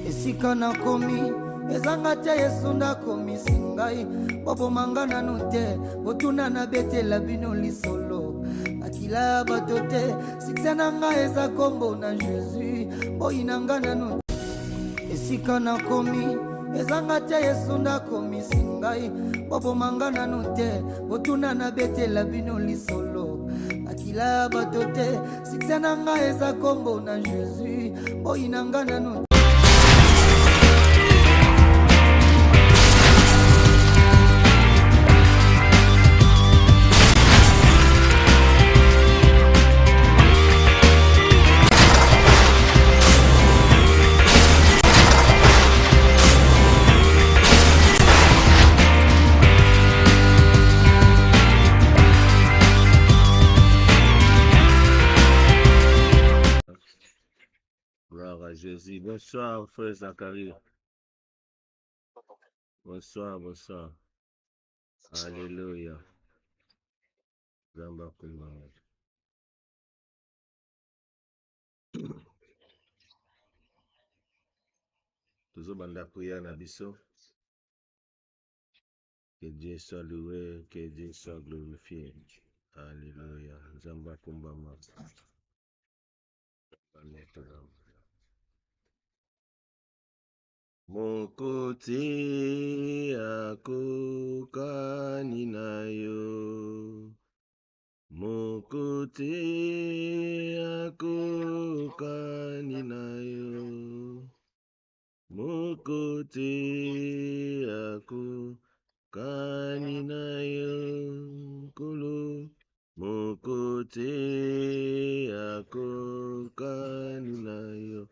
esika nakomi ezanga te Yesu ndakomisi ngai bobomanga nanu te botuna na betela bino lisolo akila ya bato te sikse na ngai eza kombo na Jésus boyinanga nanu esika nakomi ezanga te Yesu ndakomisi ngai bobomanga nanu te botuna na betela bino lisolo akila ya bato te sikse na ngai eza kombo na Jésus boyinanga nanu Gloire à Jésus. Bonsoir, frère Zacharie. Bonsoir, bonsoir. Alléluia. Zamba Kumba. Toujours banda prière na biso. Que Dieu soit loué, que Dieu soit glorifié. Alléluia. Zamba Kumba. Mon côté akokani na yo. Mon côté akokani na yo. Mon côté akokani na yo. Kolo. Mon côté akokani na yo.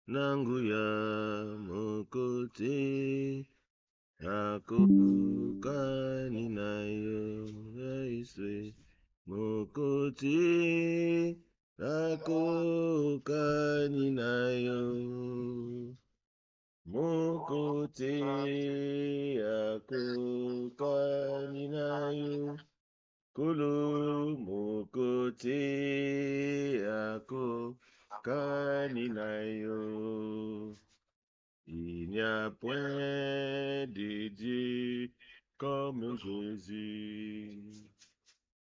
Nanguya mon côté akokani na yo. Yesu mon côté akokani na yo. Mon côté akokani na yo. Kolo mon côté akokani na yo. Il n'y a point de Dieu comme Jésus.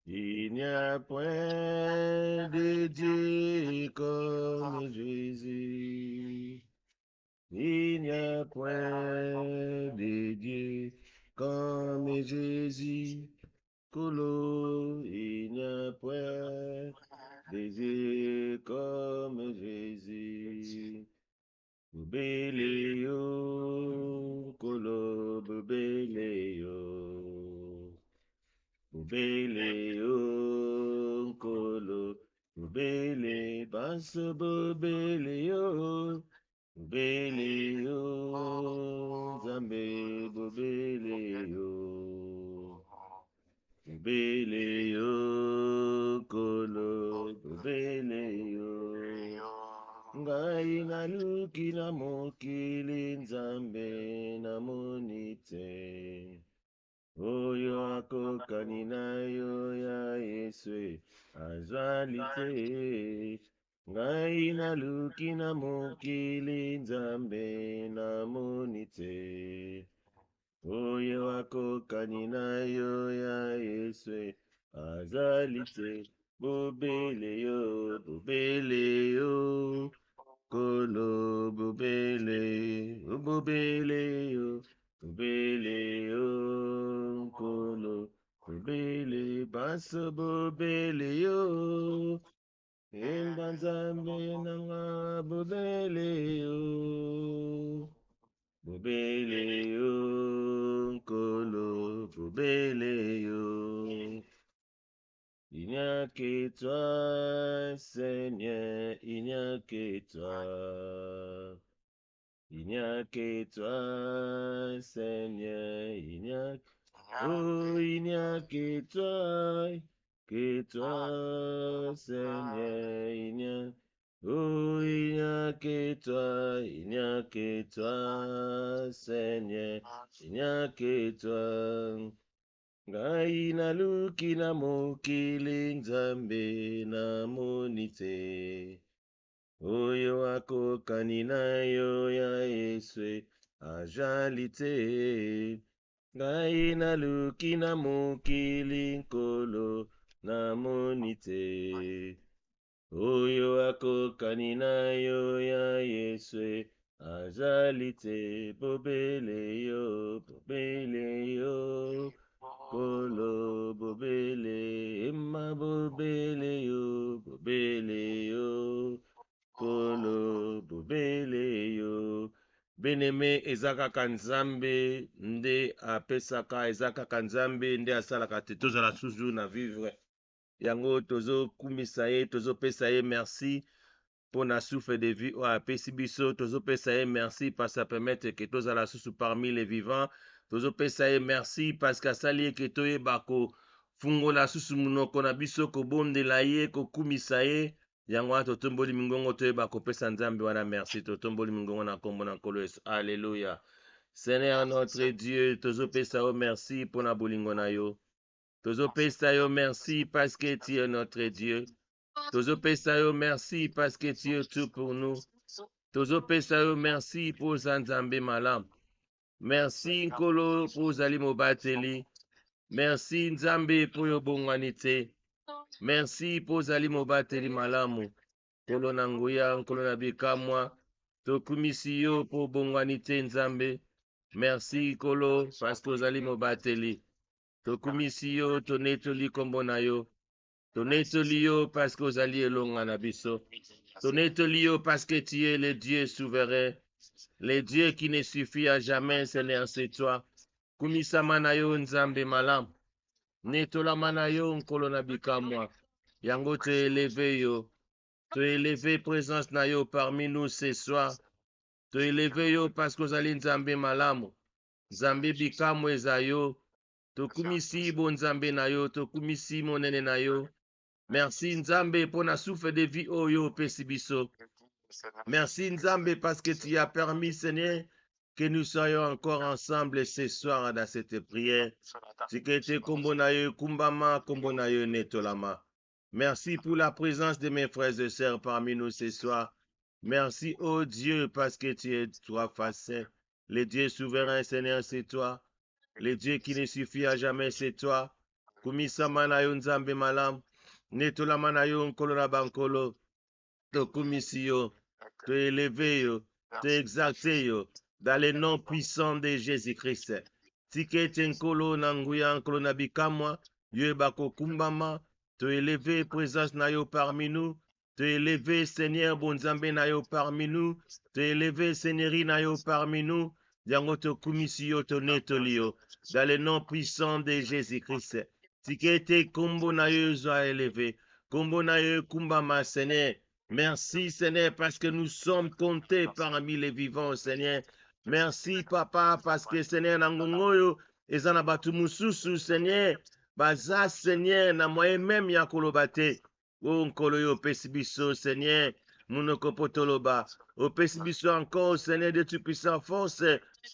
Il n'y a point de Dieu comme Jésus. Il n'y a point de Dieu comme Jésus. Colo, il n'y a point de Dieu comme Jésus. Bubeleo, Colo, Bubeleo. Bubeleo, Colo, Bubele, Basso Bubeleo. Bubeleo, Zambe, Bubeleo. Bubeleo, Colo, Bubeleo. Ngai naluki na mokili Nzambe na monite. Oyo akokani na yo ya Yesu azali te. Ngai naluki na mokili Nzambe na monite. Oyo akokani na yo ya Yesu azali te. Bobele yo. Kolo bobele yo, bobele yo, kolo bobele, baso bobele yo, emba Nzambe nanga bobele yo, kolo bobele yo. Il n'y a que toi, Seigneur, il n'y a que toi. Il n'y a que toi, Seigneur, il n'y a que toi, Seigneur, il n'y a que toi, Seigneur, il n'y a que toi. Ngai naluki na mokili Nzambe na monite. oyo akokani na yo ya Yesu azali te. Ngai naluki na mokili nkolo namoni te. Oyo akokani na yo ya Yesu azali te. Bobele yo, bobele yo, kolo bobele, ema bobele yo, bobele yo, kolo bobele yo. Bien-aimé, eza kaka Nzambe nde apesaka, eza kaka Nzambe nde asalaka te tozala toujours na vivre. Yango tozokumisa ye, tozopesa ye merci pour na souffle de vie oyo apesi biso, tozopesa ye merci parce que permettre que tozala susu parmi les vivants, tozopesa ye merci parce que asali ye ke toyeba kofungola susu munoko na biso, kobondela ye, kokumisa ye. Yango wana totomboli mingongo toyeba kopesa Nzambe wana merci, totomboli mingongo na kombo na Nkolo Yesu. Alléluia. Seigneur notre Dieu, tozopesa yo merci pour na bolingo na yo. Tozopesa yo merci parce que tu es notre Dieu. Tozopesa yo merci parce que tu es tout pour nous. Tozopesa yo merci pour Nzambe malamu. Merci Nkolo pour zali mobateli. Merci Nzambe pour yo bongwani te. Merci pour zali mobateli malamu. Nkolo na nguya, Nkolo na bikamwa. Tokumisi yo pour bongwani te Nzambe. Merci Nkolo parce que ozali mobateli. Tokumisi yo tonetoli kombo na yo. Tonetoli yo parce que ozali elonga na biso. Tonetoli yo parce que tu es le Dieu souverain. Le Dieu qui ne suffit à jamais, Seigneur, c'est toi. Kumisama na yo Nzambe malam. Netolama na yo Nkolo na bikamwa. Yango te élevé yo. Te élevé présence na yo parmi nous ce soir. Te élevé yo parce que ozali Nzambe malamu. Nzambe bikamwa eza yo. Tokumisi bo Nzambe na yo, tokumisi monene na yo. Merci Nzambe pour na souffle de vie oyo pesi biso. Merci Nzambe parce que tu as permis Seigneur que nous soyons encore ensemble ce soir dans cette prière. Tikete kombo na yo kumbama, kombo na yo netolama. Merci pour la présence de mes frères et sœurs parmi nous ce soir. Merci oh Dieu parce que tu es toi facile. Le Dieu souverain Seigneur c'est toi. Le Dieu qui ne suffit à jamais, c'est toi. Kumisama na yo Nzambe malam. Netolama na yo Nkolo na bankolo. To kumisi yo. Te élevé yo. Te exalté yo. Dans le nom puissant de Jésus-Christ. Tikete Nkolo na nguya Nkolo na bikamwa. Yo bako kumbama. Te élevé présence na yo parmi nous. Te élevé Seigneur bon Nzambe na yo parmi nous. Te élevé Seigneurie na yo parmi nous. Yango to kumisi yo to netoli yo. Dans le nom puissant de Jésus-Christ. Tikete kombo na yo soit élevé. Kombo na yo kumbama Seigneur. Merci Seigneur parce que nous sommes comptés parmi les vivants Seigneur. Merci Papa parce que Seigneur nangongo yo ezana batu mususu Seigneur. Baza Seigneur na moyen même ya kolobate. O nkolo yo pesi biso Seigneur. Munoko potoloba. O pesi biso encore Seigneur de toute puissante force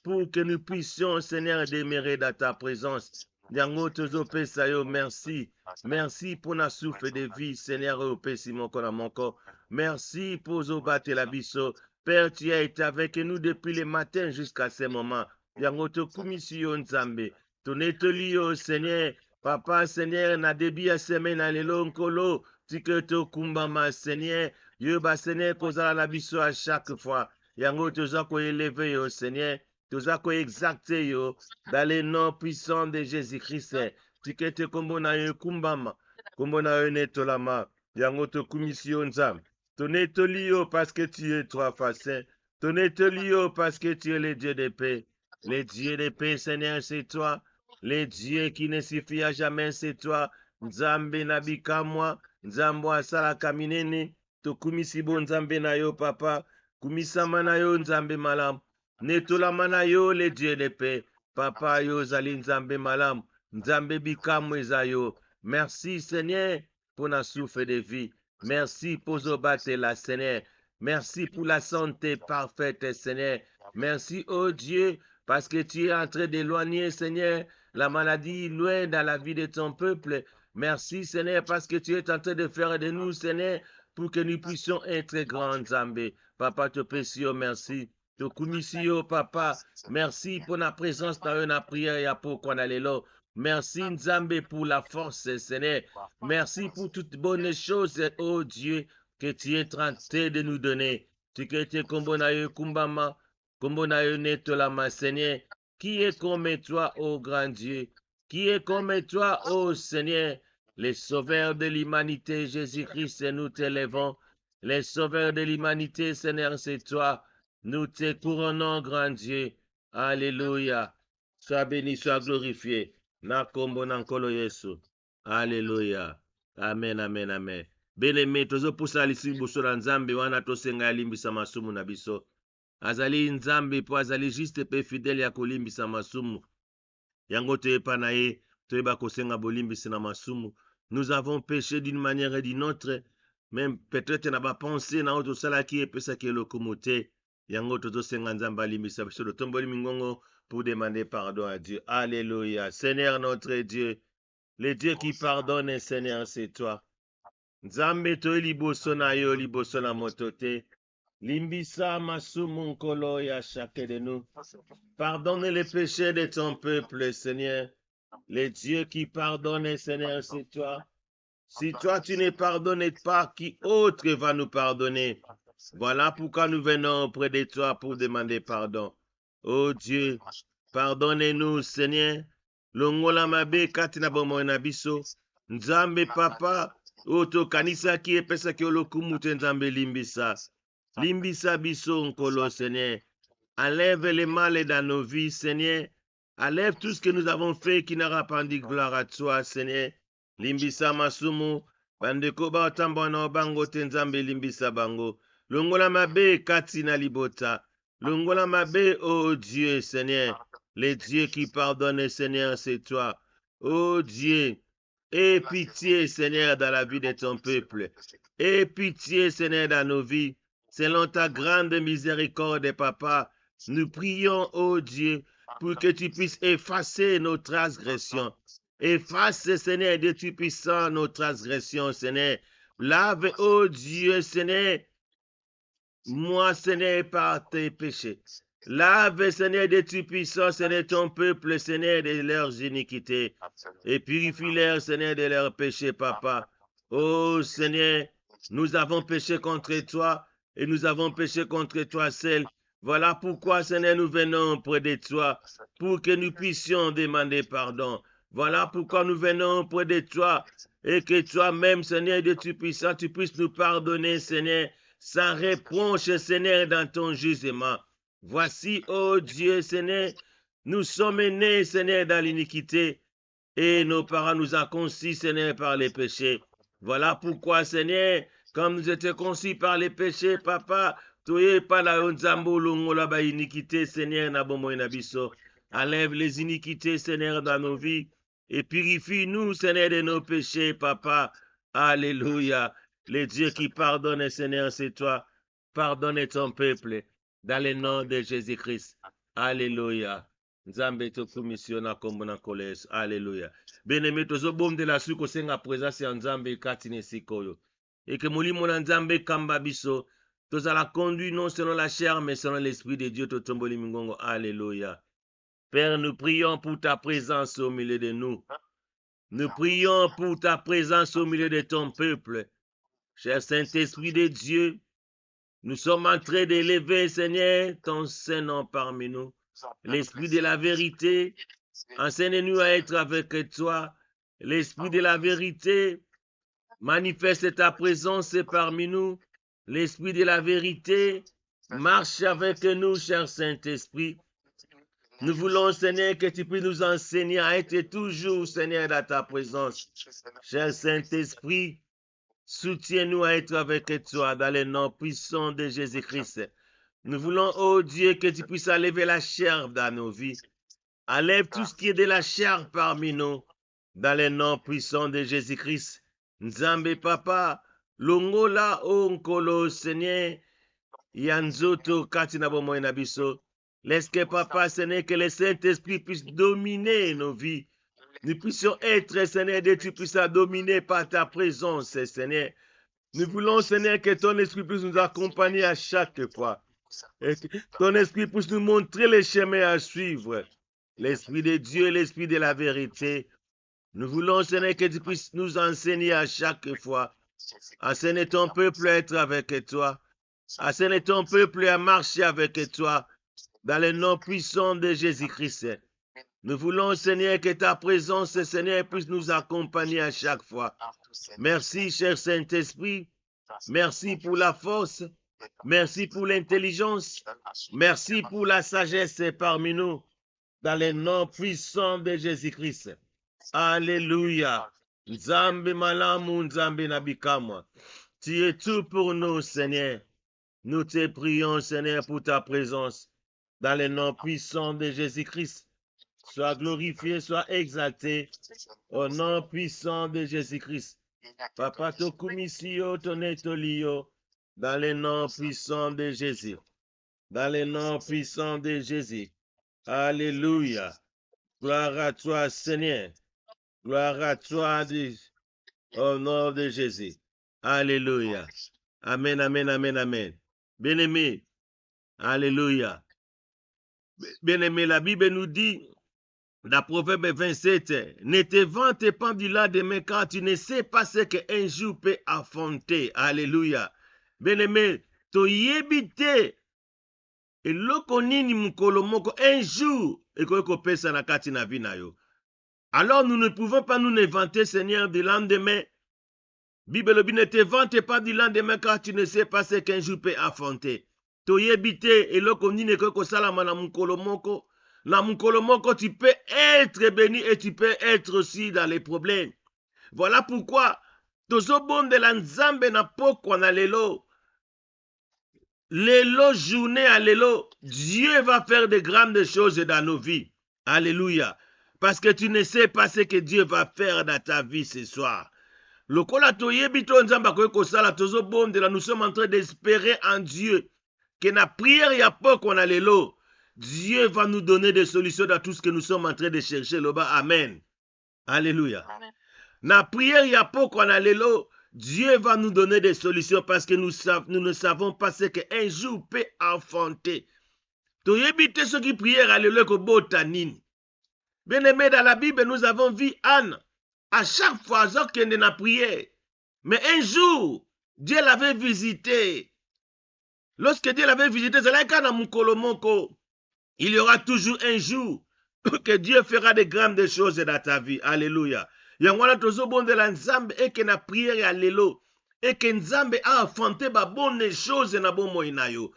pour que nous puissions Seigneur demeurer dans ta présence. Yango tozo pesa yo merci. Merci pour na souffle de vie Seigneur o pesi moko na moko. Merci pour zobate la biso. Père, tu as été avec nous depuis le matin jusqu'à ce moment. Yango to kumisi yo Nzambe. Tonetoli yo Seigneur. Papa Seigneur na debi ya semaine na lelo nkolo. Tike to kumbama Seigneur. Yo ba Seigneur kozala la biso à chaque fois. Yango toza ko élever yo Seigneur. Toza ko exalter yo dans le nom puissant de Jésus-Christ. Tike te kombo na yo kumbama. Kombo na yo netolama. Yango to kumisi yo Nzambe. Tonetoli yo parce que tu es toi facile. Tonetoli yo parce que tu es le Dieu de paix. Le Dieu de paix Seigneur c'est toi. Le Dieu qui ne suffit à jamais c'est toi. Nzambe na bikamwa. Nzambo asala kaminene. Tokumisi bo Nzambe na yo papa. Kumisama na yo Nzambe malam. Netolama na yo le Dieu de paix. Papa yo zali Nzambe malam. Nzambe bikamwa eza yo. Merci Seigneur pour na souffle de vie. Merci pour zobate la Seigneur. Merci pour la santé parfaite Seigneur. Merci oh Dieu parce que tu es en train d'éloigner Seigneur la maladie loin dans la vie de ton peuple. Merci Seigneur parce que tu es en train de faire de nous Seigneur pour que nous puissions être grands, Nzambe. Papa, te pèsio, merci. Te kumisio, papa. Merci pour la présence dans la prière et pour qu'on allait là. Merci, Nzambe, pour la force, Seigneur. Merci pour toutes bonnes choses, oh Dieu, que tu es en train de nous donner. Tu que tu es kombonayo kumbama, kombonayo netolama, Seigneur. Qui est comme toi, ô grand Dieu? Qui est comme toi, ô Seigneur? Les sauveurs de l'humanité, Jésus-Christ, nous t'élèvons. Les sauveurs de l'humanité, Seigneur, c'est toi. Nous te couronnons, grand Dieu. Alléluia. Sois béni, sois glorifié. Nakombo nankolo Yesu. Alléluia. Amen, amen, amen. Bien-aimé, tozopusa liboso na Nzambe wana tosenga alimbisa masumu na biso. Azali Nzambe po azali juste pe fidèle ya kolimbisa masumu. Yango toyepa na ye, toyeba kosenga bolimbisi na masumu. Nous avons péché d'une manière et d'une autre, même peut-être na ba pensée na auto sala ki epesa ki lokumu te. Yango tozosenga Nzambe alimbisa biso, totomboli mingongo pour demander pardon à Dieu. Alléluia. Seigneur notre Dieu, le Dieu qui pardonne, Seigneur, c'est toi. Nzambe to liboso na yo, liboso na motote. Limbisa masumu nkolo ya chacun de nous. Pardonne les péchés de ton peuple, Seigneur. Le Dieu qui pardonne, Seigneur, c'est toi. Si toi tu ne pardonnes pas, qui autre va nous pardonner? Voilà pourquoi nous venons auprès de toi pour demander pardon. Oh Dieu, pardonne-nous, Seigneur. Longola mabe katina bomo na biso. Nzambe papa, oto kanisa ki epesa ki olokumu te Nzambe limbisa. Limbisa biso nkolo, Seigneur. Enlève les mal dans nos vies, Seigneur. Enlève tout ce que nous avons fait qui n'aura pas dit gloire à toi, Seigneur. Limbisa masumu. Bandeko ba otambo na obango te Nzambe limbisa bango. Longola mabe katina libota. Longola mabe, oh Dieu, Seigneur. Le Dieu qui pardonne, Seigneur, c'est toi. Oh Dieu, aie pitié, Seigneur, dans la vie de ton peuple. Aie pitié, Seigneur, dans nos vies. Selon ta grande miséricorde, Papa, nous prions, oh Dieu, pour que tu puisses effacer nos transgressions. Efface, Seigneur, Dieu Tout-Puissant, nos transgressions, Seigneur. Lave, oh Dieu, Seigneur, moi, Seigneur, par tes péchés. Lave, Seigneur, Dieu Tout-Puissant, Seigneur, ton peuple, Seigneur, de leurs iniquités. Et purifie-leur, Seigneur, de leurs péchés, Papa. Oh Seigneur, nous avons péché contre toi et nous avons péché contre toi seul. Voilà pourquoi, Seigneur, nous venons près de toi pour que nous puissions demander pardon. Voilà pourquoi nous venons près de toi et que toi-même, Seigneur, Dieu Tout-Puissant, tu puisses nous pardonner, Seigneur, sans reproche, Seigneur, dans ton jugement. Voici, oh Dieu, Seigneur, nous sommes nés, Seigneur, dans l'iniquité et nos parents nous ont conçus, Seigneur, par les péchés. Voilà pourquoi, Seigneur, comme nous étions conçus par les péchés, Papa, toye pas la onzambo longola ba iniquité, Seigneur, na bomo na biso. Enlève les iniquités, Seigneur, dans nos vies et purifie-nous, Seigneur, de nos péchés, Papa. Alléluia. Le Dieu qui pardonne, Seigneur, c'est toi. Pardonne ton peuple dans le nom de Jésus-Christ. Alléluia. Nzambe to komisiona kombo na koles. Alléluia. Bien-aimé, tozo bom de la suko senga présence ya Nzambe katine sikoyo. Et que molimo na Nzambe kamba biso. Toza la conduit non selon la chair, mais selon l'Esprit de Dieu. Totomboli mingongo. Alléluia. Père, nous prions pour ta présence au milieu de nous. Nous prions pour ta présence au milieu de ton peuple. Cher Saint-Esprit de Dieu, nous sommes en train d'élever, Seigneur, ton Saint-Nom parmi nous. L'Esprit de la vérité, enseigne-nous à être avec toi. L'Esprit de la vérité, manifeste ta présence parmi nous. L'Esprit de la vérité, marche avec nous, cher Saint-Esprit. Nous voulons, Seigneur, que tu puisses nous enseigner à être toujours, Seigneur, dans ta présence. Cher Saint-Esprit, soutiens-nous à être avec toi dans le nom puissant de Jésus-Christ. Nous voulons, oh Dieu, que tu puisses enlever la chair dans nos vies. Enlève tout ce qui est de la chair parmi nous dans le nom puissant de Jésus-Christ. Nzambe Papa, longola onkolo Seigneur, yanzoto katina bomo na biso. Laisse que Papa, Seigneur, que le Saint-Esprit puisse dominer nos vies. Nous puissions être, Seigneur, Dieu, tu puisses dominer par ta présence, Seigneur. Nous voulons, Seigneur, que ton esprit puisse nous accompagner à chaque fois. Et que ton esprit puisse nous montrer les chemins à suivre. L'esprit de Dieu, l'esprit de la vérité. Nous voulons, Seigneur, que tu puisses nous enseigner à chaque fois. Enseigner ton peuple à être avec toi. Enseigner ton peuple à marcher avec toi. Dans le nom puissant de Jésus-Christ. Nous voulons, Seigneur, que ta présence, Seigneur, puisse nous accompagner à chaque fois. Merci, cher Saint-Esprit. Merci pour la force. Merci pour l'intelligence. Merci pour la sagesse parmi nous. Dans le nom puissant de Jésus-Christ. Alléluia. Nzambe malamu, Nzambe nabikamwa. Tu es tout pour nous, Seigneur. Nous te prions, Seigneur, pour ta présence. Dans le nom puissant de Jésus-Christ. Sois glorifié, sois exalté. Au nom puissant de Jésus-Christ. Papa tokumisio tonetolio. Dans le nom puissant de Jésus. Dans le nom puissant de Jésus. Alléluia. Gloire à toi, Seigneur. Gloire à toi, au nom de Jésus. Alléluia. Amen, amen, amen, amen. Bien-aimé. Alléluia. Bien-aimé, la Bible nous dit, dans Proverbe 27, ne te vante pas du lendemain car tu ne sais pas ce qu'un jour peut affronter. Alléluia. Bien-aimé, toyebite eloko nini mukolo moko un jour ekoki kopesa na kati na vie na yo. Alors nous ne pouvons pas nous vanter, Seigneur, du lendemain. Bible lobi, ne te vante pas du lendemain car tu ne sais pas ce qu'un jour peut affronter. Toyebite eloko nini ekoki kosalama na mukolo moko. Na mukolo moko, tu peux être béni et tu peux être aussi dans les problèmes. Voilà pourquoi tozobonde la nzambe na pokwa na lelo. Lelo journée à lelo, Dieu va faire de grandes choses dans nos vies. Alléluia. Parce que tu ne sais pas ce que Dieu va faire dans ta vie ce soir. Lokola toyebi to nzamba ko sala tozo bonde la, nous sommes en train d'espérer en Dieu que na prière ya poko na lelo, Dieu va nous donner des solutions dans tout ce que nous sommes en train de chercher là-bas. Amen. Alléluia. Amen. Na prière ya poko na lelo, Dieu va nous donner des solutions parce que nous ne savons pas ce qu'un jour peut affronter. Toyebite ceux qui prièrent à l'élo botanine. Bien aimé, dans la Bible, nous avons vu Anne. À chaque fois qu'elle n'a prié. Mais un jour, Dieu l'avait visité. Lorsque Dieu l'avait visité, c'est là il y aura toujours un jour que Dieu fera de grandes choses dans ta vie. Alléluia. Yangwana tozobonde la nzambe et que na prière ya lelo et que nzambe a affronté ba bonne chose na bomo inayo.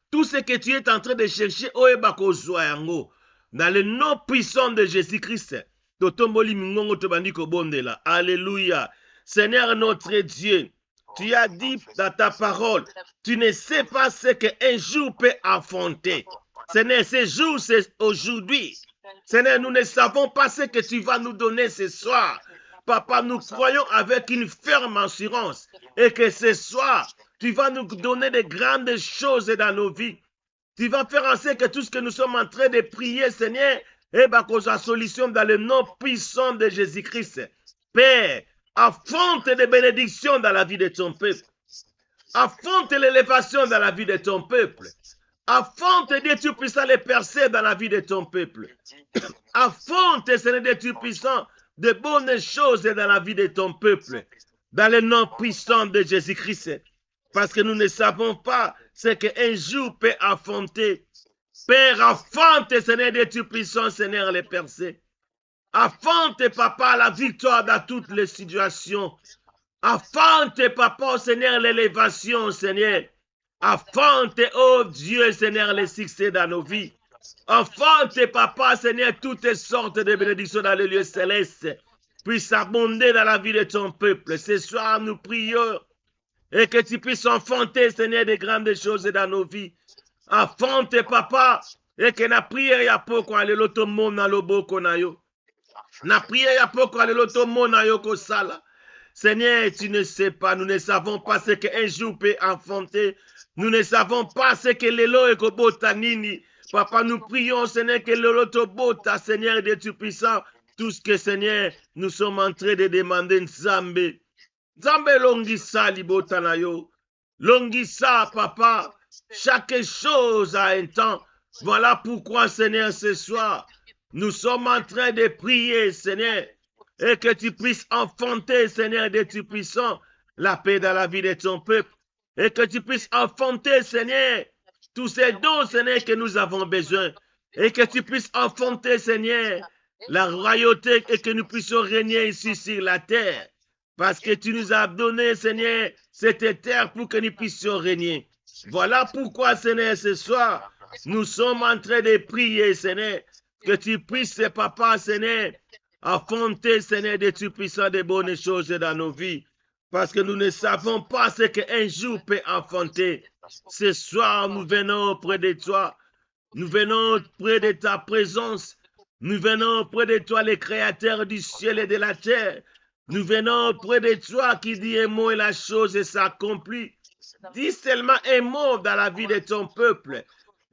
Tout ce que tu es en train de chercher oyeba kozwa yango dans le nom puissant de Jésus-Christ. Totomboli mingongo tobandi ko bondela. Alléluia. Seigneur notre Dieu, tu as dit dans ta parole, tu ne sais pas ce qu'un jour peut affronter. Seigneur, ce jour c'est aujourd'hui. Seigneur, nous ne savons pas ce que tu vas nous donner ce soir. Papa, nous croyons avec une ferme assurance et que ce soir, tu vas nous donner de grandes choses dans nos vies. Tu vas faire en sorte que tout ce que nous sommes en train de prier, Seigneur, cause la solution dans le nom puissant de Jésus-Christ. Père, affronte des bénédictions dans la vie de ton peuple. Affronte l'élévation dans la vie de ton peuple. Affronte Dieu Tout-Puissant les percées dans la vie de ton peuple. Affronte, Seigneur Dieu Tout-Puissant, de bonnes choses dans la vie de ton peuple. Dans le nom puissant de Jésus-Christ. Parce que nous ne savons pas ce qu'un jour peut affronter. Père, affronte, Seigneur Dieu Tout-Puissant, Seigneur, les percées. Affronte, Papa, la victoire dans toutes les situations. Affronte, Papa, Seigneur, l'élévation, Seigneur. Affronte, oh Dieu, Seigneur, les succès dans nos vies. Affronte, Papa, Seigneur, toutes sortes de bénédictions dans les lieux célestes. Puisse abonder dans la vie de ton peuple. Ce soir, nous prions et que tu puisses affronter, Seigneur, de grandes choses dans nos vies. Affronte, Papa, et que na prière ya poko alelo to mona loboko na yo. Na prière ya poko alelo to mona yo ko sala. Seigneur, tu ne sais pas, nous ne savons pas ce qu'un jour peut affronter. Nous ne savons pas ce que l'élo et kobota nini. Papa, nous prions, Seigneur, que l'élo to bota, Seigneur Dieu Tout-Puissant, tout ce que, Seigneur, nous sommes en train de demander, Nzambe. Nzambe longisa libota na yo. Longisa, papa. Chaque chose a un temps. Voilà pourquoi, Seigneur, ce soir, nous sommes en train de prier, Seigneur, et que tu puisses enfanter, Seigneur, de tu puissant, la paix dans la vie de ton peuple, et que tu puisses enfanter, Seigneur, tous ces dons, Seigneur, que nous avons besoin, et que tu puisses enfanter, Seigneur, la royauté, et que nous puissions régner ici sur la terre, parce que tu nous as donné, Seigneur, cette terre pour que nous puissions régner. Voilà pourquoi, Seigneur, ce soir, nous sommes en train de prier, Seigneur, que tu puisses, papa, Seigneur, enfanter, Seigneur, de tu puissant de bonnes choses dans nos vies. Parce que nous ne savons pas ce qu'un jour peut enfanter. Ce soir, nous venons auprès de toi. Nous venons auprès de ta présence. Nous venons auprès de toi, le Créateur du ciel et de la terre. Nous venons auprès de toi qui dit un mot et la chose s'accomplit. Dis seulement un mot dans la vie de ton peuple.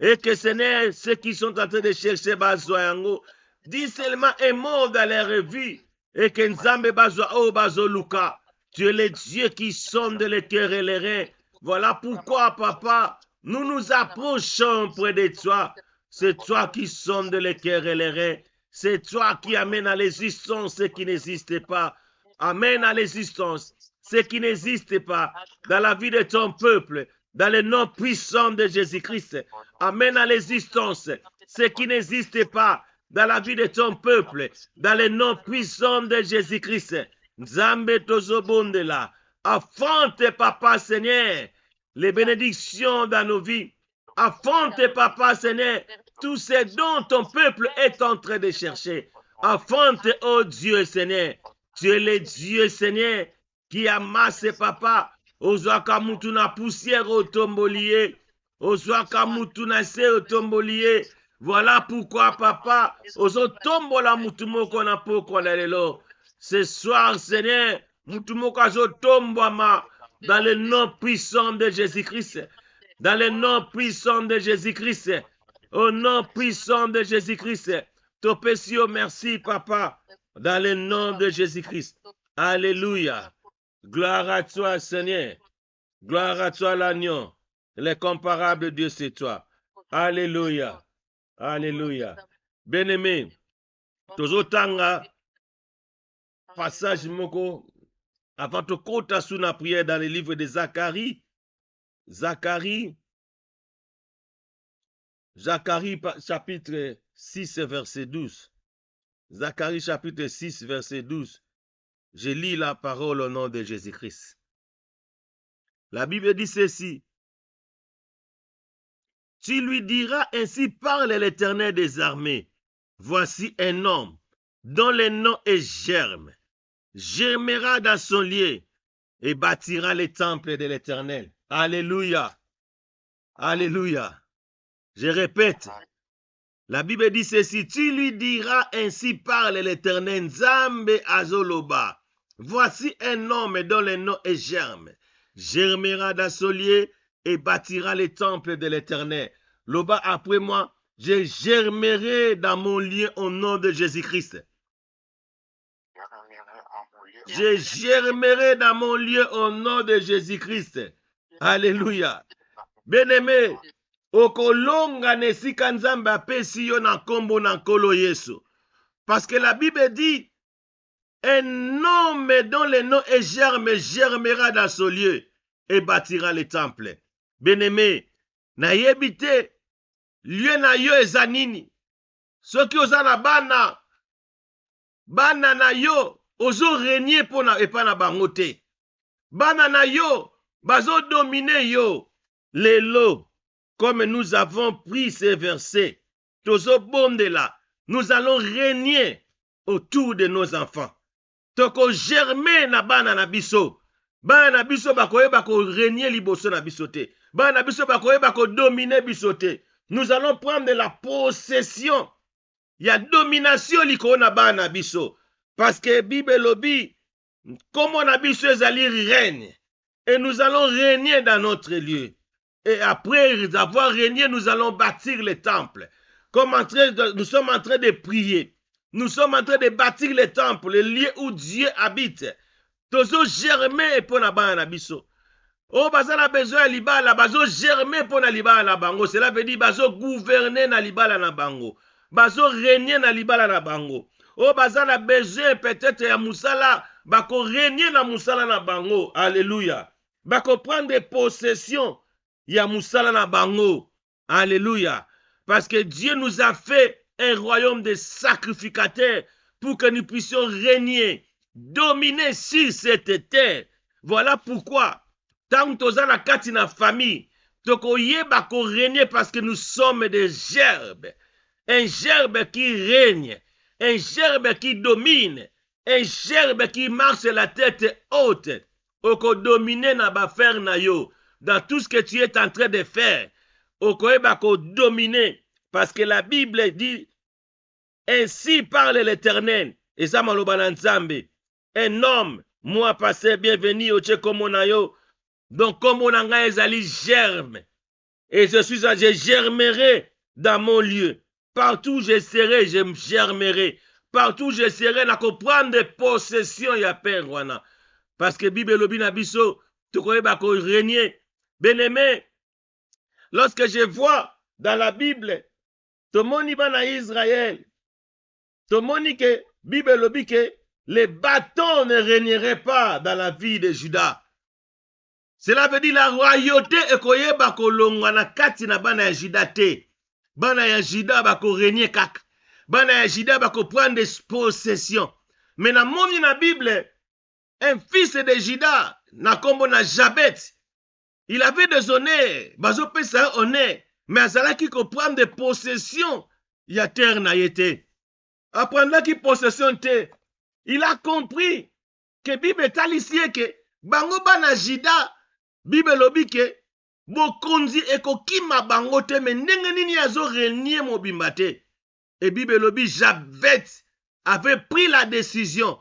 Et que Seigneur, ceux qui sont en train de chercher Bazoyango, dis seulement un mot dans leur vie. Et que Nzambe Bazo Bazo Luka, tu es le Dieu qui sonde les cœurs et les reins. Voilà pourquoi, papa, nous nous approchons près de toi. C'est toi qui sonde les cœurs et les reins. C'est toi qui amène à l'existence ce qui n'existe pas. Amène à l'existence ce qui n'existe pas dans la vie de ton peuple, dans le nom puissant de Jésus-Christ. Amène à l'existence ce qui n'existe pas dans la vie de ton peuple, dans le nom puissant de Jésus-Christ. Nzambe tozobondela. Affronte, papa Seigneur, les bénédictions dans nos vies. Affronte, papa Seigneur, tout ce dont ton peuple est en train de chercher. Affronte, oh Dieu Seigneur. Tu es le Dieu Seigneur qui amasse, papa, ozwaka mutu na poussière otombolier, ozwaka mutu na se otombolier. Voilà pourquoi, papa, ozotombola mutu moko na poko na lelo. Ce soir, Seigneur, mutu moko azotombama dans le nom puissant de Jésus-Christ. Dans le nom puissant de Jésus-Christ. Au nom puissant de Jésus-Christ. Topesio, merci, papa. Dans le nom de Jésus-Christ. Alléluia. Gloire à toi, Seigneur. Gloire à toi, l'agneau. L'incomparable Dieu, c'est toi. Alléluia. Alléluia. Bien-aimé, tozotanga passage moko avant de kota sous la prière dans le livre de Zacharie. Zacharie chapitre 6 verset 12. Zacharie chapitre 6 verset 12. Je lis la parole au nom de Jésus-Christ. La Bible dit ceci. Tu lui diras, ainsi parle l'Éternel des armées. Voici un homme dont le nom est Germe. Germera dans son lieu et bâtira les temples de l'Éternel. Alléluia. Alléluia. Je répète. La Bible dit ceci. Tu lui diras, ainsi parle l'Éternel Nzambe Azoloba. Voici un homme dont le nom est Germe. Germera dans son lieu et bâtira les temples de l'Éternel. Loba après moi, je germerai dans mon lieu au nom de Jésus-Christ. Je germerai dans mon lieu au nom de Jésus-Christ. Alléluia. Bien-aimé, okolonga nesika Nzambe apesi yo na kombo na nkolo Yesu. Parce que la Bible dit, un homme dont le nom est Germe germera dans son lieu et bâtira les temples. Bien-aimé, na yebite, lieu na yo eza nini? Soki oza na bana na yo, ozo régner pona epa na bango te. Bana na yo, bazo dominer yo. Lelo, comme nous avons pris ces versets, tozo bondela, nous allons régner autour de nos enfants. Toko germer na bana na biso. Bana na biso bakoyeba ko régner liboso na biso te. Bana na biso bakoyeba ko dominer biso te. Nous allons prendre la possession. Il y a domination liko na bana na biso. Parce que Bible lobi, comme on a biso ezali règne. Et nous allons régner dans notre lieu. Et après avoir régné, nous allons bâtir les temples. Nous sommes en train de prier. Nous sommes en train de bâtir les temples, les lieux où Dieu habite. tozo germer pour na bana na biso. Oh, baza na besoin ya libala, bazo germer pour na libala na bango. Cela veut dire bazo gouverner na libala na bango. Bazo régner na libala na bango. Oh, baza na besoin peut-être ya musala, bako régner na musala na bango. Alléluia. Bako prendre possession ya musala na bango. Alléluia. Parce que Dieu nous a fait un royaume de sacrificateurs pour que nous puissions régner, dominer sur cette terre. Voilà pourquoi, tant que nous avons kati na famille, tokoyeba ko régner parce que nous sommes des gerbes. Un gerbe qui règne, un gerbe qui domine, un gerbe qui marche la tête haute. Oko dominer na bafer na yo, dans tout ce que tu es en train de faire. Okoyeba ko dominer. Parce que la Bible dit, ainsi parle l'Éternel. Et ça, malobana nzambe. Un homme, moi passé, bienvenue au Tchekomonayo. Donc, comme on a ezali germe. Et je germerai dans mon lieu. Partout où je serai, je me germerai. Partout où je serai, na comprendre possession ya père wana. Parce que Bible lobina biso, tokoyeba ko régner. Bien-aimé, lorsque je vois dans la Bible, tomoni bana Israël, tomoni que Bible lobi que les bâtons ne régneraient pas dans la vie de Judas. Cela veut dire la royauté ekoyeba kolongwa na kati na bana ya Juda te. Bana ya Juda bako régner kaka. Bana ya Juda bako prendre possession. Mais na moni na Bible, un fils de Juda, na kombo na Jabet, il avait des honneurs, bazo pesa honneur. Mais azalaki ko prendre possession ya terre na yete. Aprendaki possession te. Il a compris que Bible talisie que bango bana Juda, Bible lobi que bokonzi ekokima bango te, mais ndenge nini azo régner mobimba te. Et Bible lobi Jabet avait pris la décision.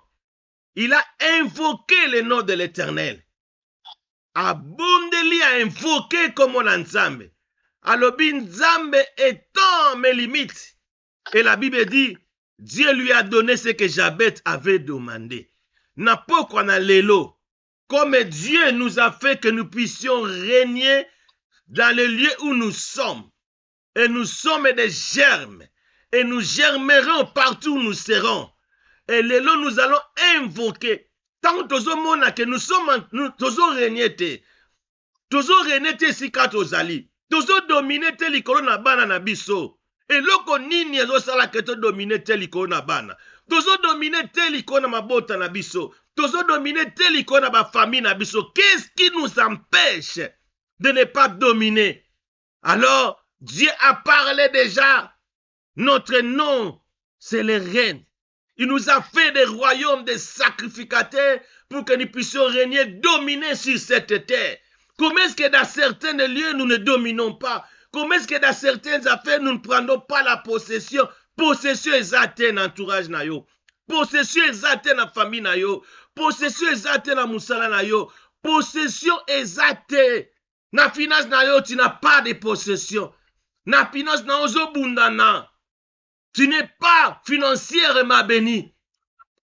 Il a invoqué le nom de l'Éternel. Abondeli a invoqué comme on ensemble. Alobi Nzambe étend mes limites. Et la Bible dit, Dieu lui a donné ce que Jabet avait demandé. Na pokwa na lelo, comme Dieu nous a fait que nous puissions régner dans le lieu où nous sommes. Et nous sommes des germes. Et nous germerons partout où nous serons. Et lelo nous allons invoquer. Tant que nous sommes, nous régner te. Nous régner te sika tozali. Tozo dominer te likolo na bana na biso. Et loko nini ezo sala ke to dominer te likolo na bana. Tozo dominer te likolo na mabota na biso. Tozo dominer te likolo na ba famille na biso. Qu'est-ce qui nous empêche de ne pas dominer? Alors, Dieu a parlé déjà. Notre nom, c'est le règne. Il nous a fait des royaumes de sacrificateurs pour que nous puissions régner, dominer sur cette terre. Comment est-ce que dans certains lieux, nous ne dominons pas? Comment est-ce que dans certaines affaires, nous ne prenons pas la possession? Possession exacte dans l'entourage. Possession exacte dans la famille. Possession exacte dans la musala. Possession exacte dans la finance. Tu n'as pas de possession. Dans la finance, tu n'es pas financièrement béni.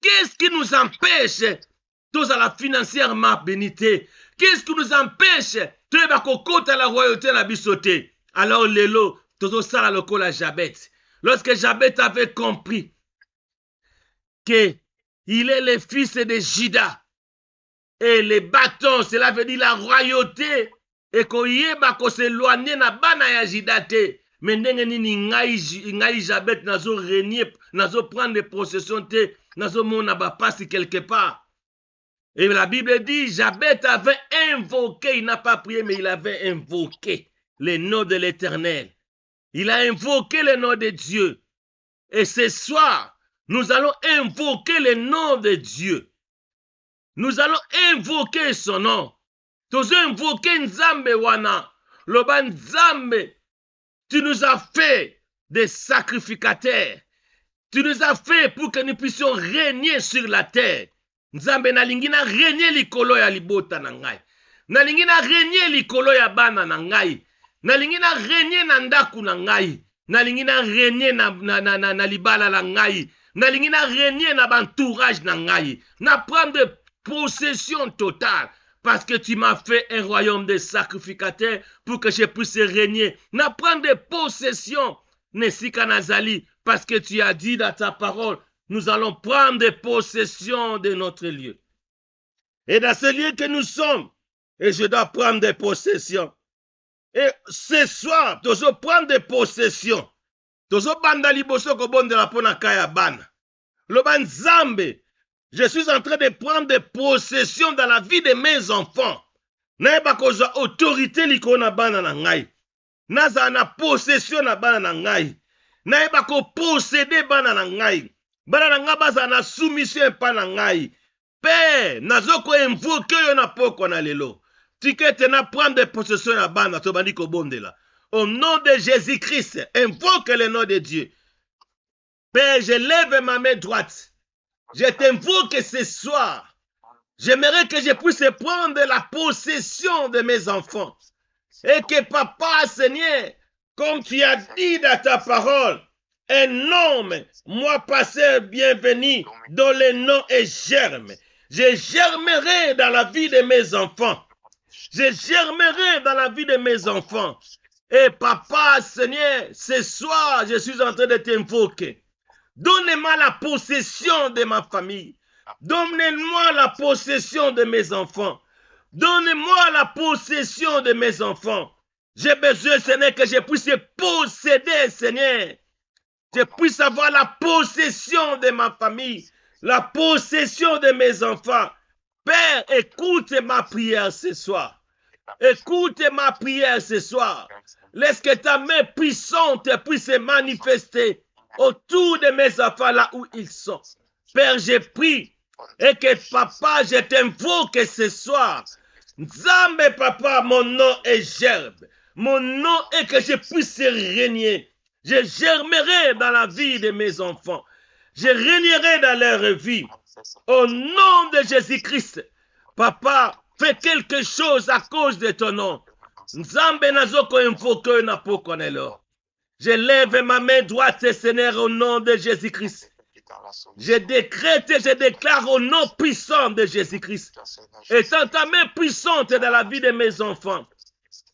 Qu'est-ce qui nous empêche tous à la financièrement bénité? Qu'est-ce qui nous empêche de la royauté la bisoté? Alors, Lélo, tous ça le col à Jabet. Lorsque Jabet avait compris que il est le fils de Juda et les bâtons, cela veut dire la royauté, et qu'on y est s'éloigner na bana ya Juda te. Mais ndenge nini ngai Jabet nazo régner, nazo prendre des possessions te, nazo mona ba passe quelque part. Et la Bible dit, Jabet avait invoqué, il n'a pas prié, mais il avait invoqué le nom de l'Éternel. Il a invoqué le nom de Dieu. Et ce soir, nous allons invoquer le nom de Dieu. Nous allons invoquer son nom. Nous allons invoquer Nzambe wana. Loba Nzambe, tu nous as fait des sacrificateurs. Tu nous as fait pour que nous puissions régner sur la terre. Nzambe nalingi na régner likolo ya libota na ngai. Nalingi na régner likolo ya bana na ngai. Nalingi na régner na ndaku na ngai. Nalingi na régner na libala la ngai. Nalingi na régner na entourage na ngai. Na prendre possession totale. Parce que tu m'as fait un royaume de sacrificateurs pour que je puisse régner. Na prendre possession, Nesika Nazali, parce que tu as dit dans ta parole, nous allons prendre possession de notre lieu. Et dans ce lieu que nous sommes, et je dois prendre des possessions. Et ce soir, tu dois prendre des possessions. Tu dois banda liboso ko bonde la pona kaya bana. Loban Zambe, je suis en train de prendre des possessions dans la vie de mes enfants. Naeba koza autorité liko na bana na ngai. Naza na possession na bana na ngai. Naeba ko posséder bana na ngai. Bana na nga baza na soumission pa na ngai. Père, nazoko invoque yo na poko na lelo. Tikete na prendre des possessions na bana to bandi ko bondela. Au nom de Jésus-Christ, invoque le nom de Dieu. Père, je lève ma main droite. Je t'invoque ce soir. J'aimerais que je puisse prendre la possession de mes enfants. Et que papa, Seigneur, comme tu as dit dans ta parole, un homme, moi pasteur bienvenu, dont le nom est germe. Je germerai dans la vie de mes enfants. Je germerai dans la vie de mes enfants. Et papa, Seigneur, ce soir, je suis en train de t'invoquer. Donne-moi la possession de ma famille. Donne-moi la possession de mes enfants. Donne-moi la possession de mes enfants. J'ai besoin, Seigneur, que je puisse posséder, Seigneur. Je puisse avoir la possession de ma famille, la possession de mes enfants. Père, écoute ma prière ce soir. Écoute ma prière ce soir. Laisse que ta main puissante puisse se manifester autour de mes enfants là où ils sont. Père, je prie et que papa, je t'invoque ce soir. Nzambe papa, mon nom est gerbe. Mon nom est que je puisse régner. Je germerai dans la vie de mes enfants. Je régnerai dans leur vie. Au nom de Jésus-Christ, papa, fais quelque chose à cause de ton nom. Nzambe nazoko invoque na pokonelo. Je lève ma main droite, Seigneur, au nom de Jésus-Christ. Je décrète et je déclare au nom puissant de Jésus-Christ. Étant ta main puissante dans la vie de mes enfants,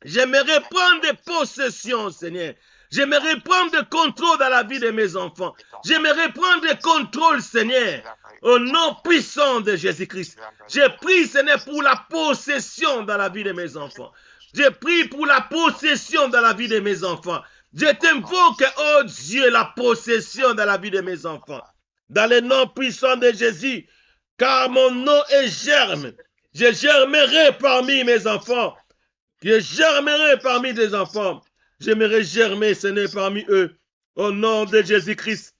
j'aimerais prendre possession, Seigneur. J'aimerais prendre le contrôle dans la vie de mes enfants. J'aimerais prendre le contrôle, Seigneur, au nom puissant de Jésus-Christ. Je prie, Seigneur, pour la possession dans la vie de mes enfants. Je prie pour la possession dans la vie de mes enfants. Je t'invoque, oh Dieu, la possession dans la vie de mes enfants. Dans le nom puissant de Jésus, car mon nom est germe. Je germerai parmi mes enfants. Je germerai parmi des enfants. J'aimerais germer, Seigneur, parmi eux. Au nom de Jésus-Christ.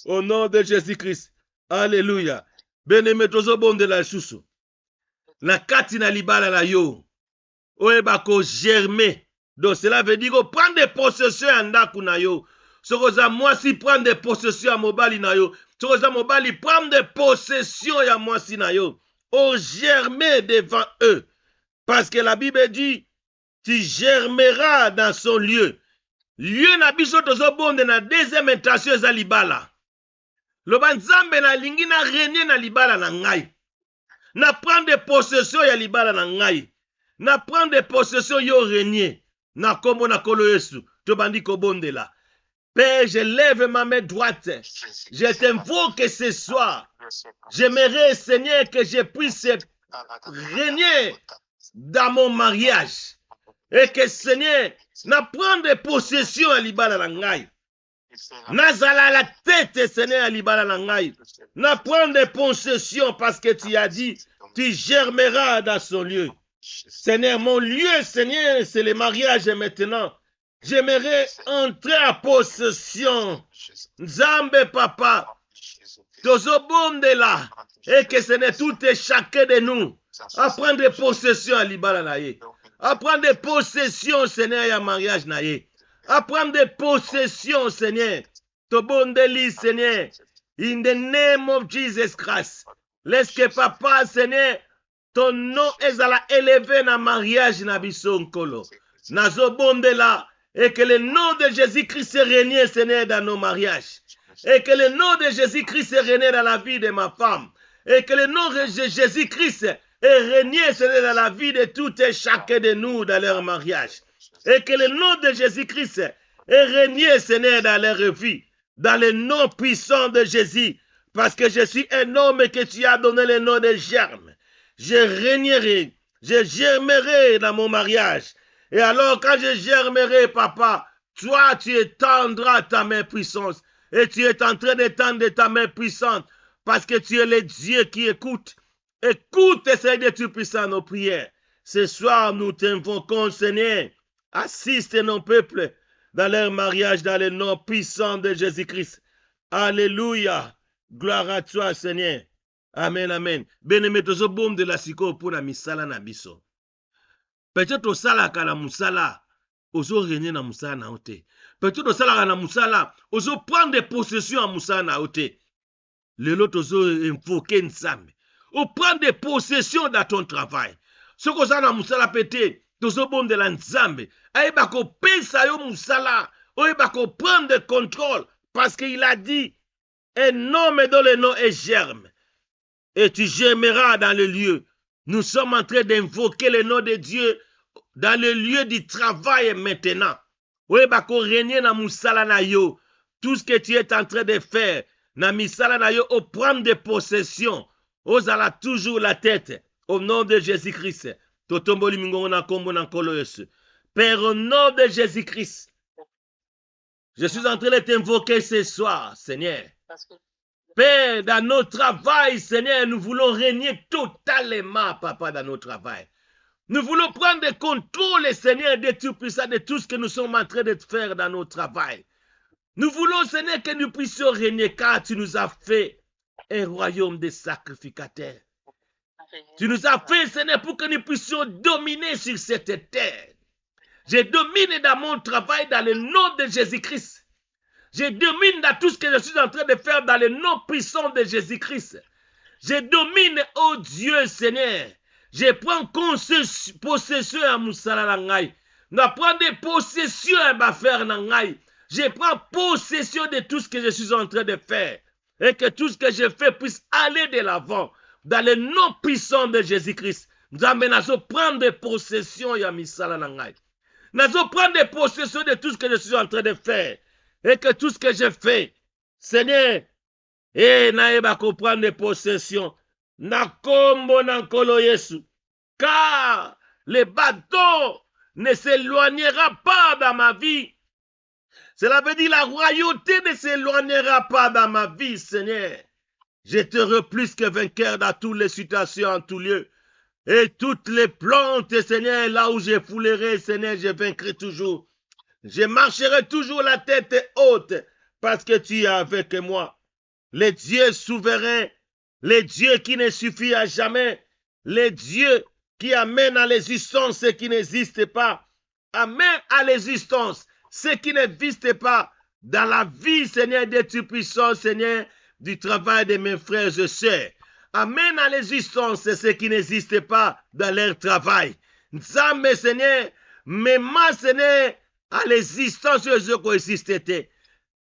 Au nom de Jésus-Christ. Alléluia. Beneme tozo bonde la choussou. La kati na libala la yo. Oeba ko germer. Donc cela veut dire qu'on prend des possessions en ndaku na yo. Sokoza moi si prend des possessions à mobali na yo. Sokoza mobali prend des possessions à moi si na yo. On germer devant eux. Parce que la Bible dit, tu germeras dans son lieu. Lieu na biso tozo bonde na deuxième intention za libala. Loba nzambe na lingi na régner na libala na ngai. Na prendre des possessions ya libala na ngai. Na prendre des possessions yo régner. Na kombo na kolo Yesu. To bandi ko bonde la. Père, je lève ma main droite. Je t'invoque ce soir. J'aimerais, Seigneur, que je puisse régner dans mon mariage. Et que, Seigneur, na prendre possession à libala na ngai. Nazala la tête, Seigneur, à libala na ngai. Na prendre possession parce que tu as dit, tu germeras dans son lieu. Seigneur, mon lieu, Seigneur, c'est le mariage maintenant. J'aimerais entrer à possession. Nzambe papa, tozobonde là, et que ce n'est tout et chacun de nous à prendre possession à libala na ye. À prendre possession, Seigneur, à mariage na ye. À prendre possession, Seigneur. Tobonde li, Seigneur. In the name of Jesus Christ. Laisse que papa, Seigneur, ton nom est à la élever na mariage na biso nkolo. Nazobonde là. Et que le nom de Jésus-Christ règne, Seigneur, dans nos mariages. Et que le nom de Jésus-Christ règne dans la vie de ma femme. Et que le nom de Jésus-Christ ait régné, Seigneur, dans la vie de tout et chacun de nous dans leur mariage. Et que le nom de Jésus-Christ ait régné, Seigneur, dans leur vie. Dans le nom puissant de Jésus. Parce que je suis un homme et que tu as donné le nom de germe. Je régnerai, je germerai dans mon mariage. Et alors, quand je germerai, papa, toi, tu étendras ta main puissante. Et tu es en train d'étendre ta main puissante. Parce que tu es le Dieu qui écoute. Écoute, Seigneur, tu puissant nos prières. Ce soir, nous t'invoquons, Seigneur. Assiste nos peuples dans leur mariage, dans le nom puissant de Jésus-Christ. Alléluia. Gloire à toi, Seigneur. Amen, amen. Bien-aimé, tozo bom de la siko pour la misala na biso. Peut-être au salaka na musala, ozo régner na musala na ote. Peut-être au salaka na musala, ozo prendre des possessions à musala na ote. Le lot ozo invoquer nzambe. Ou prendre des possessions dans ton travail. Ce que ça na musala pété, tozo bom de la nzambe. Aïba ko pesa yo musala, aïba ko prendre le contrôle parce qu'il a dit un homme dont le nom est germe. Et tu germeras dans le lieu. Nous sommes en train d'invoquer le nom de Dieu dans le lieu du travail maintenant. Oui, bako régner na musala na yo. Tout ce que tu es en train de faire, na misala na yo, au prendre des possessions, osala toujours la tête, au nom de Jésus-Christ. Totomboli mingongo na kombo na nkolo Yesu. Père, au nom de Jésus-Christ, je suis en train de t'invoquer ce soir, Seigneur. Père, dans notre travail, Seigneur, nous voulons régner totalement, Papa, dans notre travail. Nous voulons prendre le contrôle, Seigneur, de tout puissant, de tout ce que nous sommes en train de faire dans notre travail. Nous voulons, Seigneur, que nous puissions régner, car tu nous as fait un royaume de sacrificateurs. Tu nous as fait, Seigneur, pour que nous puissions dominer sur cette terre. Je domine dans mon travail dans le nom de Jésus-Christ. Je domine dans tout ce que je suis en train de faire dans le nom puissant de Jésus-Christ. Je domine, oh Dieu Seigneur. Je prends possession à Moussala Nangai. Je prends des possessions à Bafer Nangai. Je prends possession de tout ce que je suis en train de faire. Et que tout ce que je fais puisse aller de l'avant. Dans le nom puissant de Jésus-Christ. Nous allons prendre des possessions à Moussala Nangai. Nous allons prendre des possessions de tout ce que je suis en train de faire. Et que tout ce que je fais, Seigneur, naeba comprendre des possessions, na kombo na nkolo Yesu, car le bâton ne s'éloignera pas dans ma vie. Cela veut dire la royauté ne s'éloignera pas dans ma vie, Seigneur. Je serai plus que vainqueur dans toutes les situations, en tous lieux. Et toutes les plantes, Seigneur, là où je foulerai, Seigneur, je vaincrai toujours. Je marcherai toujours la tête haute parce que tu es avec moi. Le Dieu souverain, le Dieu qui ne suffit à jamais, le Dieu qui amène à l'existence ce qui n'existe pas, amène à l'existence ce qui n'existe pas dans la vie, Seigneur, de tu puissant, Seigneur, du travail de mes frères et sœurs. Amène à l'existence ce qui n'existe pas dans leur travail. Nzambe, Seigneur, mais moi, Seigneur, à l'existence de coexisté.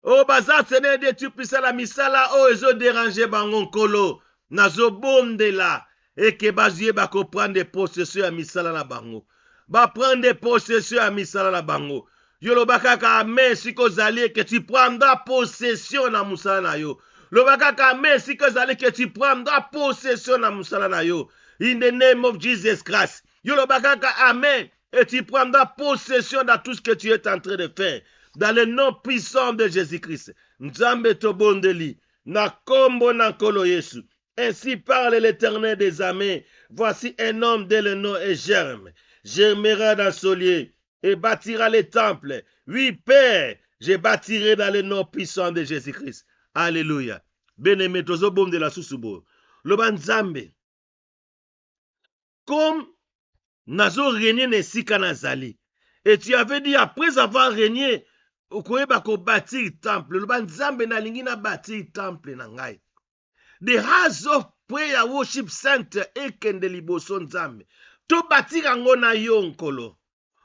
Oh, baza, Seigneur, de tu puissant la misala, oh, ils ont dérangé bangon kolo, nazo bonde là, et que bazie bako prendre des possessions à misala la bango. Ba prendre des possessions à misala la bango. Yo baka ka amen si ko zali que tu prendras possession na musala na yo. Lo baka ka amen si ko zali que tu prendras possession na musala na yo. In the name of Jesus Christ. Yo baka ka amen. Et tu prendras possession de tout ce que tu es en train de faire. Dans le nom puissant de Jésus-Christ. Nzambe tobondeli. Na kombo na nkolo Yesu. Ainsi parle l'Éternel des armées. Voici un homme dont le nom est germe. Germera dans son lieu et bâtira les temples. Oui, Père, je bâtirai dans le nom puissant de Jésus-Christ. Alléluia. Bien-aimé, tozo bom de la susubo. Loba Nzambe. Comme nazo régné nesika nazali. Et tu avais dit après avoir régné, okoyeba ko bâtir temple. Loba Nzambe na lingi na bâtir temple na ngai. The house of prayer worship center ekende liboso Nzambe. To bâtir ango na yo nkolo.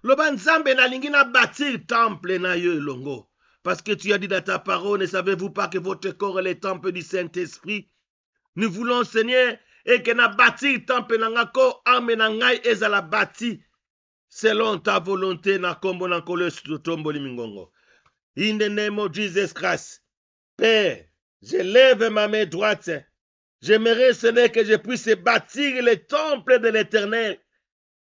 Loba Nzambe na lingi na bâtir temple na yo elongo. Parce que tu as dit dans ta parole, ne savez-vous pas que votre corps est le temple du Saint-Esprit? Nous voulons, Seigneur, et que na bâti temple nangako ame nangai ezala bâti selon ta volonté na kombo na kolo tomboli mingongo. In the name of Jesus Christ, Père, je lève ma main droite. J'aimerais, Seigneur, que je puisse bâtir le temple de l'Éternel.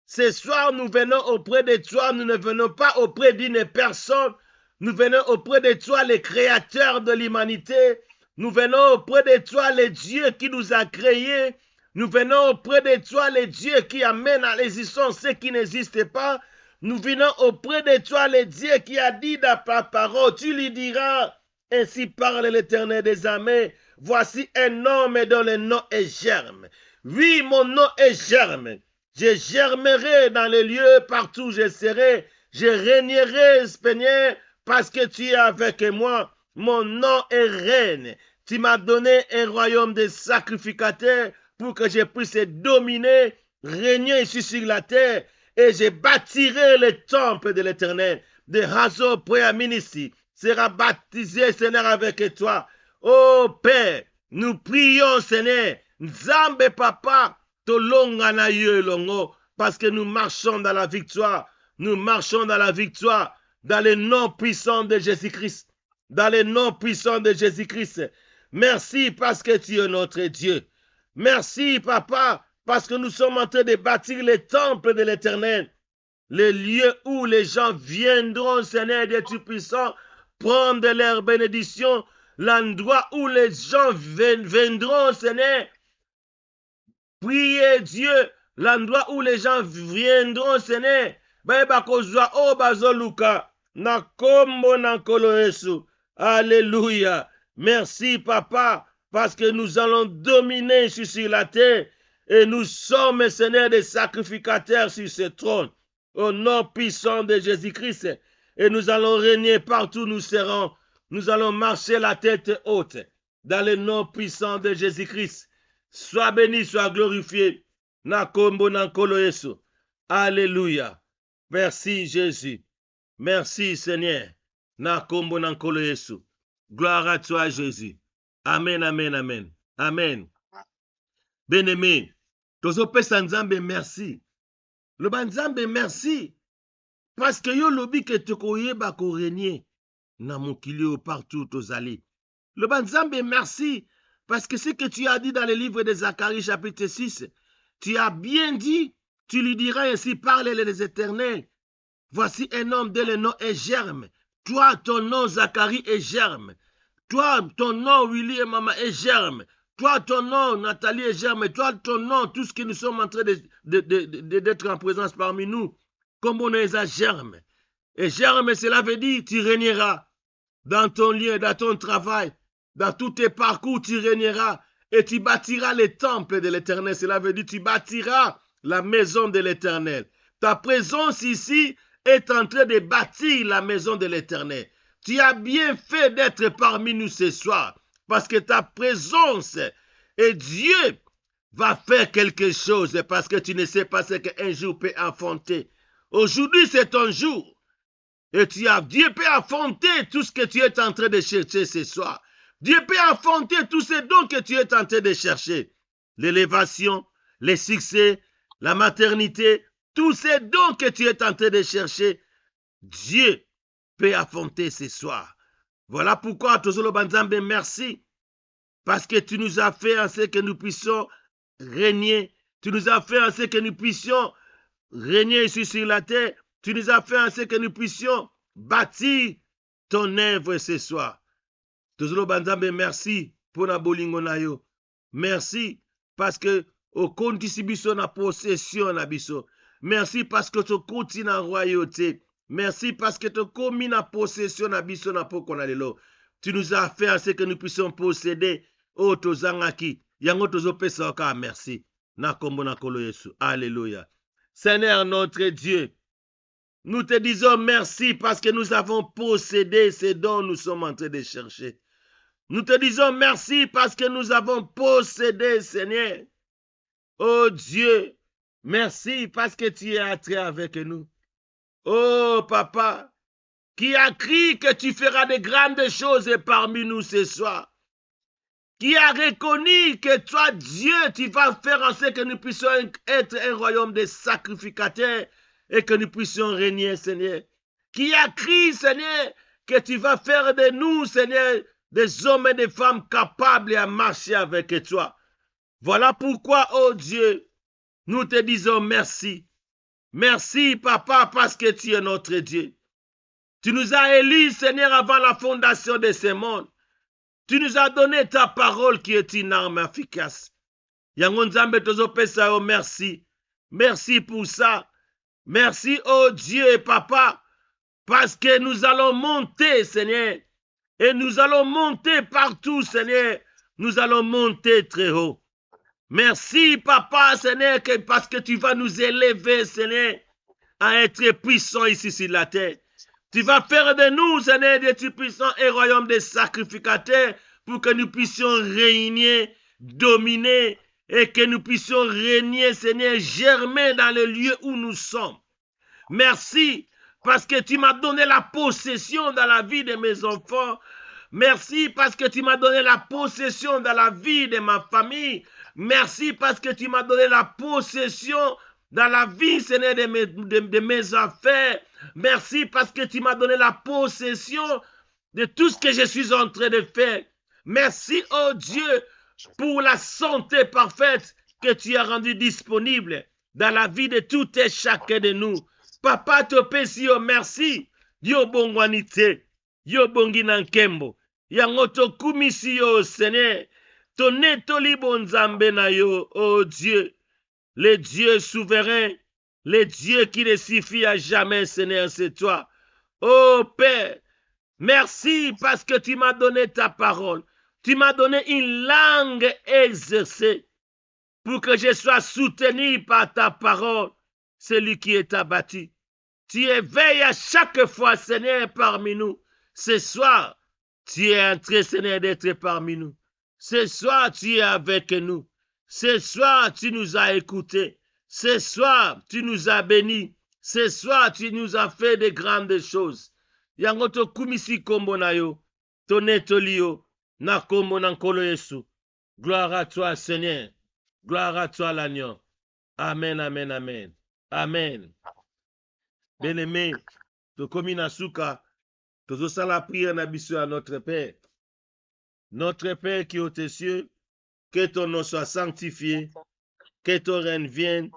Ce soir, nous venons auprès de toi. Nous ne venons pas auprès d'une personne. Nous venons auprès de toi, le Créateur de l'humanité. Nous venons auprès de toi, le Dieu qui nous a créés. Nous venons auprès de toi, le Dieu qui amène à l'existence ce qui n'existe pas. Nous venons auprès de toi, le Dieu qui a dit dans ta parole, tu lui diras, ainsi parle l'Éternel des armées, voici un homme dont le nom est Germe. Oui, mon nom est Germe. Je germerai dans les lieux partout où je serai. Je régnerai, Seigneur, parce que tu es avec moi. Mon nom est reine. Tu m'as donné un royaume de sacrificateurs pour que je puisse dominer, régner ici sur la terre. Et je bâtirai le temple de l'Éternel. De Hazo Prayer Ministry sera baptisé, Seigneur, avec toi. Oh Père, nous prions, Seigneur, Nzambe Papa, Tolonga na yo longo, parce que nous marchons dans la victoire. Nous marchons dans la victoire, dans le nom puissant de Jésus-Christ. Dans le nom puissant de Jésus-Christ. Merci parce que tu es notre Dieu. Merci, Papa, parce que nous sommes en train de bâtir le temple de l'Éternel. Le lieu où les gens viendront, Seigneur Dieu Tout-Puissant, prendre leur bénédiction. L'endroit où les gens viendront, Seigneur, prier Dieu. L'endroit où les gens viendront, Seigneur, bakozwa o bazoluka na kombo na nkolo Yesu. Alléluia. Merci, Papa, parce que nous allons dominer sur la terre et nous sommes, Seigneur, des sacrificateurs sur ce trône. Au nom puissant de Jésus-Christ. Et nous allons régner partout où nous serons. Nous allons marcher la tête haute. Dans le nom puissant de Jésus-Christ. Sois béni, sois glorifié. Na kombo na nkolo Yesu. Alléluia. Merci Jésus. Merci Seigneur. Na kombo na nkolo Yesu. Gloire à toi Jésus. Amen, amen, amen. Amen. Bien-aimé, tozopesa Nzambe merci. Le Nzambe merci. Parce que yo lobi que tokoyeba ko régner na mokili partout tozali. Le Nzambe merci. Parce que ce que tu as dit dans le livre de Zacharie chapitre 6, tu as bien dit, tu lui diras ainsi, parle les éternels. Voici un homme dont le nom est Germe. Toi, ton nom Zacharie est Germe. Toi, ton nom Willy et Maman est Germe. Toi, ton nom Nathalie est Germe. Toi, ton nom, tout ce que nous sommes en train d'être en présence parmi nous, comme on est à Germe. Et Germe, cela veut dire, tu régneras dans ton lieu, dans ton travail, dans tous tes parcours, tu régneras et tu bâtiras les temples de l'Éternel. Cela veut dire, tu bâtiras la maison de l'Éternel. Ta présence ici est en train de bâtir la maison de l'Éternel. Tu as bien fait d'être parmi nous ce soir, parce que ta présence et Dieu va faire quelque chose, parce que tu ne sais pas ce qu'un jour peut affronter. Aujourd'hui, c'est ton jour. Et Dieu peut affronter tout ce que tu es en train de chercher ce soir. Dieu peut affronter tous ces dons que tu es en train de chercher. L'élévation, les succès, la maternité, tous ces dons que tu es en train de chercher, Dieu peut affronter ce soir. Voilà pourquoi, Tozolo Banzambe, merci. Parce que tu nous as fait en ce que nous puissions régner. Tu nous as fait en ce que nous puissions régner ici sur la terre. Tu nous as fait en ce que nous puissions bâtir ton œuvre ce soir. Tozolo Banzambe, merci pour la bolingo na yo. Merci parce que au compte biso na possession na biso. Merci parce que tu continues en royauté. Merci parce que tu commis na possession na biso na poko na lelo. Tu nous as fait en ce que nous puissions posséder. Oh tozangaki. Yango tozopesa ka merci. Na kombo na kolo Yesu. Alléluia. Seigneur notre Dieu, nous te disons merci parce que nous avons possédé ce dont nous sommes en train de chercher. Nous te disons merci parce que nous avons possédé, Seigneur. Oh Dieu, merci parce que tu es entré avec nous. Oh Papa, qui a crié que tu feras de grandes choses parmi nous ce soir. qui a reconnu que toi, Dieu, tu vas faire en sorte que nous puissions être un royaume de sacrificateurs et que nous puissions régner, Seigneur. Qui a crié, Seigneur, que tu vas faire de nous, Seigneur, des hommes et des femmes capables à marcher avec toi. Voilà pourquoi, oh Dieu, nous te disons merci. Merci, Papa, parce que tu es notre Dieu. Tu nous as élus, Seigneur, avant la fondation de ce monde. Tu nous as donné ta parole qui est une arme efficace. Merci. Merci pour ça. Merci, oh Dieu et Papa, parce que nous allons monter, Seigneur. Et nous allons monter partout, Seigneur. Nous allons monter très haut. Merci, Papa, Seigneur, parce que tu vas nous élever, Seigneur, à être puissants ici sur la terre. Tu vas faire de nous, Seigneur, des puissants et royaume des sacrificateurs pour que nous puissions régner, dominer et que nous puissions régner, Seigneur, germer dans le lieu où nous sommes. Merci parce que tu m'as donné la possession dans la vie de mes enfants. Merci parce que tu m'as donné la possession dans la vie de ma famille. Merci parce que tu m'as donné la possession dans la vie, Seigneur, de mes affaires. Merci parce que tu m'as donné la possession de tout ce que je suis en train de faire. Merci, oh Dieu, pour la santé parfaite que tu as rendue disponible dans la vie de tout et chacun de nous. Papa, te pesi yo merci. Yo bongwanite. Yo bongi nankembo. Yangoto kumisi yo, Seigneur. Toneto libo nzambe na yo, oh Dieu. Le Dieu souverain. Le Dieu qui ne suffit à jamais, Seigneur, c'est toi. Oh Père, merci parce que tu m'as donné ta parole. Tu m'as donné une langue exercée pour que je sois soutenu par ta parole, celui qui est abattu. Tu éveilles à chaque fois, Seigneur, parmi nous. Ce soir, tu es en train, Seigneur, d'être parmi nous. Ce soir, tu es avec nous. Ce soir, tu nous as écoutés. Ce soir, tu nous as bénis. Ce soir, tu nous as fait de grandes choses. Yangoto kumisi kombo na yo. Toneto liyo. Na kombo na nkolo Yesu. Gloire à toi, Seigneur. Gloire à toi, l'agneau. Amen, amen, amen. Amen. Bien-aimé, tokomi na suka, tozosala prière na biso à notre Père. Notre Père qui est aux cieux, que ton nom soit sanctifié, que ton règne vienne,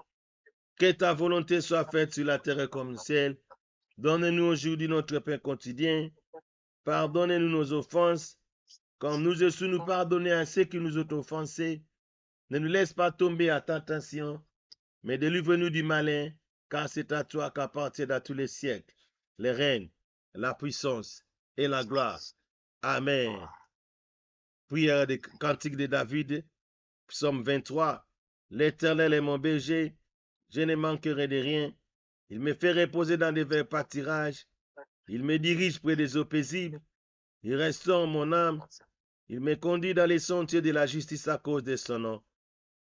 que ta volonté soit faite sur la terre comme le ciel. Donne-nous aujourd'hui notre pain quotidien. Pardonnez-nous nos offenses, comme nous aussi nous pardonnons à ceux qui nous ont offensés. Ne nous laisse pas tomber à tentation, mais délivre-nous du malin, car c'est à toi qu'appartiennent à tous les siècles les règnes, la puissance et la gloire. Amen. Prière des cantiques de David, psaume 23. L'Éternel est mon berger, je ne manquerai de rien. Il me fait reposer dans des verts pâturages. Il me dirige près des eaux paisibles. Il restaure mon âme. Il me conduit dans les sentiers de la justice à cause de son nom.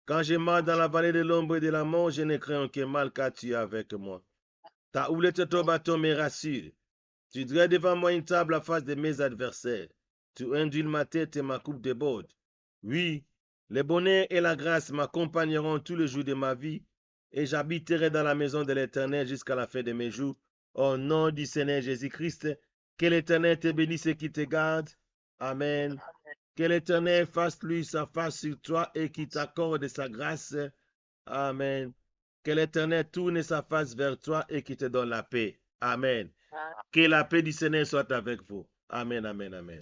Quand je marche dans la vallée de l'ombre et de la mort, je ne crains aucun mal car tu es avec moi. Ta houlette et ton bâton me rassurent. Tu dresses devant moi une table à face de mes adversaires. Tu induis ma tête et ma coupe déborde. Oui, le bonheur et la grâce m'accompagneront tous les jours de ma vie et j'habiterai dans la maison de l'Éternel jusqu'à la fin de mes jours. Au nom du Seigneur Jésus-Christ, que l'Éternel te bénisse et qui te garde. Amen. Que l'Éternel fasse lui sa face sur toi et qu'il t'accorde sa grâce. Amen. Que l'Éternel tourne sa face vers toi et qu'il te donne la paix. Amen. Que la paix du Seigneur soit avec vous. Amen, amen, amen.